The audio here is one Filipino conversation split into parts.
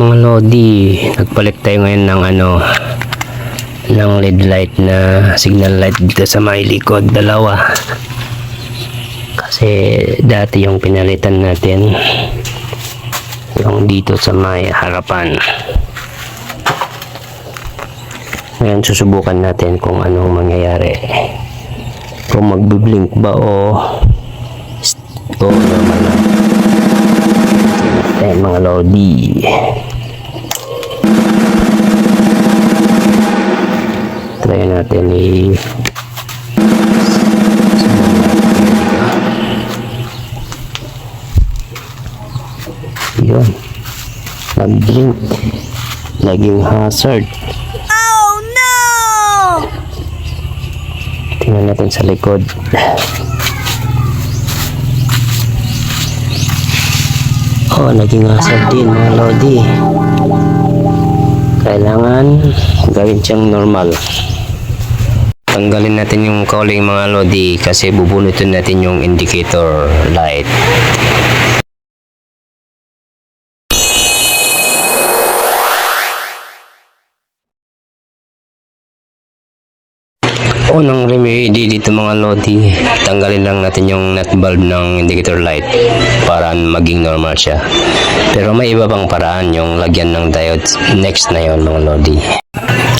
Mga lodi, nagpalit tayo ngayon ng ng LED light na signal light dito sa may likod, dalawa. Kasi dati yung pinalitan natin yung dito sa may harapan. Ngayon susubukan natin kung anong mangyayari, kung magbiblink ba o normal lang. Ayan mga lodi, try natin yun, nag-blink, naging hazard. Oh no! Tingnan natin sa likod. Oh, naging hazard din mga lodi. Kailangan gawin siyang normal. Tanggalin natin yung cowling mga lodi kasi bubunutin natin yung indicator light. Unang remedy dito mga lodi, tanggalin lang natin yung nut bulb ng indicator light para maging normal siya. Pero may iba pang paraan, yung lagyan ng diode. Next na yon mga lodi.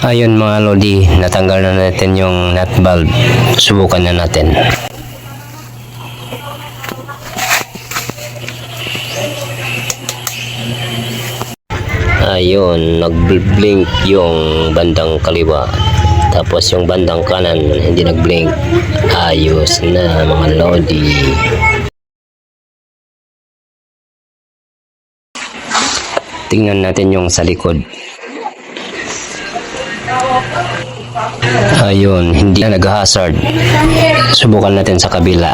Ayun mga lodi, natanggal na natin yung nut bulb. Subukan na natin. Ayun, nag-blink yung bandang kaliwa. Tapos yung bandang kanan hindi nag-blink. Ayos na mga lodi. Tingnan natin yung sa likod. Ayun, hindi na nag-hazard. Subukan natin sa kabila.